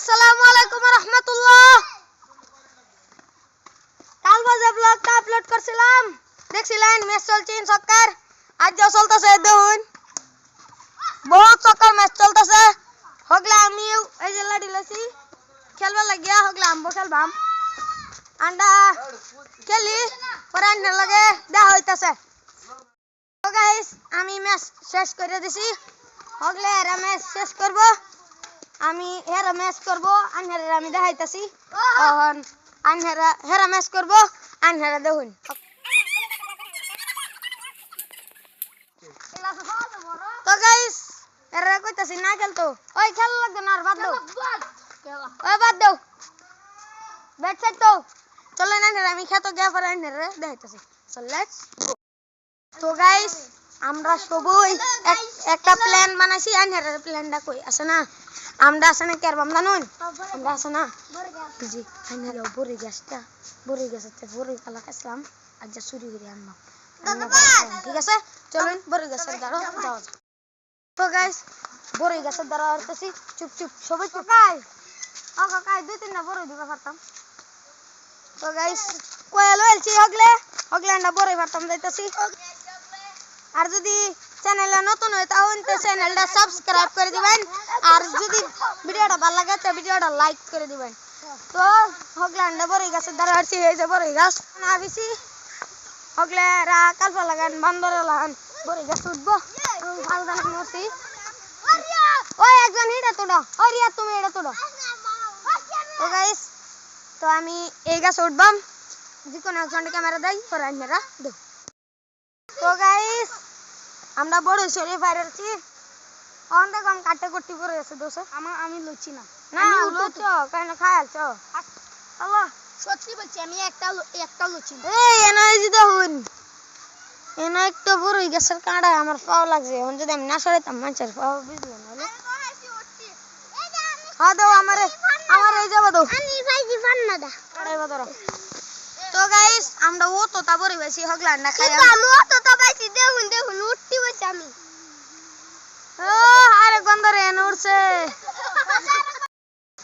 আসসালামুয়ালাইকুম রহমতুল্লাহ। কাল বাজে ব্লগটা আপলোড করছিলাম, দেখছিলেন ম্যাচ চলছে সক্কার। আজ চলতেছে দেখুন, বহুত সক্কার ম্যাচ চলতেছে। হগলা আমি এই যে লাড়ি লইছি খেলবা লাগিয়া, হগলা আমবো খেলবাম আন্ডা খেলি পরে আন্ডার লাগে দেখা হইতাছে। তো গাইস আমি ম্যাচ শেষ করে দিছি, হগলে এরা ম্যাচ শেষ করব, আমি হেরা ম্যাচ করব, আনহেরা আমি দেখাইতাছি। এখন আনহেরা হেরা ম্যাচ করব, আনহেরা দেখুন। তো গাইস এরা কইতাছি না খেলতো, ওই খেলা লাগবে না, আর বাদ দাও, ওই বাদ দাও, ব্যাট সাইড তো চলে না, আমি খেতো গিয়া পরে আনহেরা দেখাইতাছি। So let's go. তো গাইস আমরা সবাই একটা প্ল্যান বানাইছি, আনহেরা প্ল্যানটা কই আছে না, আমরা আছে না কেরবাম জানুন, আমরা আছে না জি আনহেরা বড়ি গাছটা, বড়ি গাছতে বড়ি কালা খাইছিলাম, আজ যা চুরি করে আনলাম, ঠিক আছে চলুন বড়ি গাছের দ্বারা যাওয়া যাক। তো গাইস বড়ি গাছের দ্বারা আসতেছি, চুপ চুপ সবাই চুপ, কাকাই দুই তিনটা বড়ি দিবা পারতাম। তো গাইস কয়েল হইলছি হগলে হগলে আমরা বড়ি পারতাম যাইতাছি। আর যদি চ্যানেলে নতুন হয় তাহলে চ্যানেলটা সাবস্ক্রাইব করে দিবেন, আর যদি ভিডিওটা ভালো লাগে তো ভিডিওটা লাইক করে দিবেন। তো হগলে আমরা বড়ই গাছের দ্বারা আসছি, এই যে বড়ই গাছ না বেশি হগলে রা কালপা লাগান বান্দরে লাগান বড়ই গাছ উঠবো, ভালো দানা মরছি। ওই একজন হিটা তোড়া, ওই রিয়া তুমি এটা তোড়া। তো গাইস তো আমি এই গাছে উঠবাম, যে কোনো একজনটা ক্যামেরা দেয় পরে আনমেরা দেখ। তো গাইস আমরা বড় সরে বাইরেছি, অন দেখো কাটতে করতে পড়ে আছে দোষে, আমি লুচি না না লুচো কেন খায়ালছ। আল্লাহ সত্যি বলছি আমি একটা লুচি। এই এনআই জি দেখুন, এনা একটা বড় গাছের কাঁড়া আমার পাও লাগছে, এখন যদি আমি না সরাইতাম মানুষের পাও বুঝলো না। হ্যাঁ দাও আমার এই যাবো দাও, আমি ভাইজি পান্না দা আড়াইবা ধরো। তো গাইস আমরা ও তো তা বড় বেশি হগলা না খাই, আমি ও তো তা বেশি দেখুন দেখুন উঠতি বসে আমি। ও আরে গন্ধরে এনে উঠছে।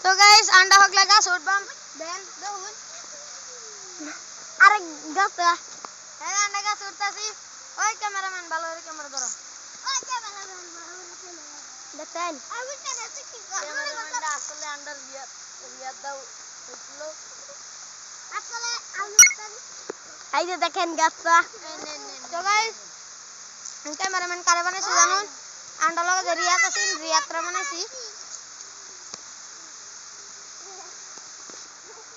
তো গাইস আন্ডা হগলা গাছ উঠবাম দেন দেখুন, আরে গাছ এই আন্ডা গাছ উঠতাছি। ওই ক্যামেরাম্যান ভালো করে ক্যামেরা ধরো, ওই ক্যামেরাম্যান ভালো করে দেখেন আমি কেন কি ক্যামেরাম্যানটা আসলে আন্ডার রিয়াদ দাও হইছিল আসলে আমি এই যে দেখেন গাছটা। তো গাইস ক্যামেরাম্যান কারে বানাইছে জানুন, আন্ডা লগে রিয়াদ আছে, রিয়াদরা বানাইছি।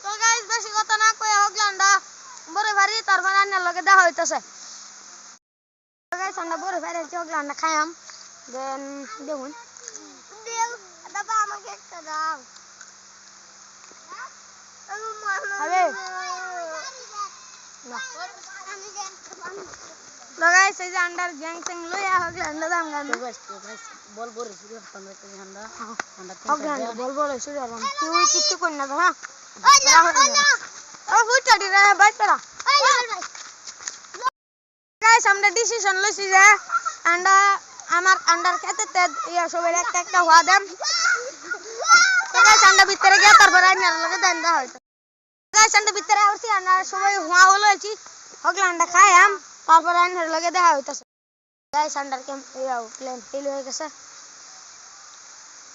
তো গাইস বেশি কথা না কই হগলা আন্ডা বড় ভারি তারপর আন্ডার লগে দেখা হইতাছে। তো গাইস আন্ডা বড় ভারি হগলা আন্ডা খাইয়াম দেন দেখুন দেও দাদা আমাকে একটা দাও আরে না লাগাই সেই যে আন্ডার গ্যাং চ্যাং লইয়া হগলা আন্ডা দাম গান বল বল শুরু করতাম একটা আন্ডা আন্ডা বল বল শুরু করলাম, তুই কিচ্ছু কর না হ্যাঁ ও ফুটাডি রে বাইতরা। গাইস আমরা ডিসিশন লইছি যে আন্ডা আমার আন্ডার খেতে ইয়া সবাই একটা একটা হওয়া দেন। তো গাইস আন্ডা ভিতরে গিয়া তারপর আন্ডার লগে দেন দা হইতো। গাইস আন্ডা ভিতরে আরছি আন্ডা সবাই হওয়া হলোছি, হগলা আন্ডা খাইয়াম তারপর আন্ডার লগে দেখা হইতাছে। গাইস আন্ডার ক্যাম্প ইয়াও প্লেন ফেল হয়ে গেছে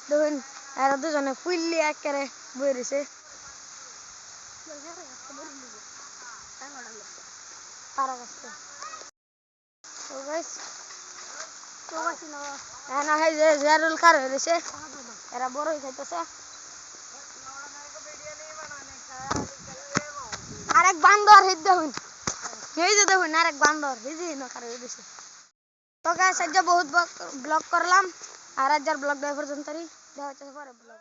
দেখুন, এরা দুজনে ফুললি একেবারে বইরেছে। তো গাইস তো বাসি না এনা হে যে জারুল কার হইছে, এরা বড়ই খাইতেছে। আরেক বান্দর হে দেখুন, এই যে দেখুন আরেক বান্দর এই যে না কার হইছে। তো গাইস আজ বহুত ব্লগ করলাম, আর আজ ব্লগ দেওয়া পর্যন্তই, দেখা হচ্ছে পরে ব্লগ।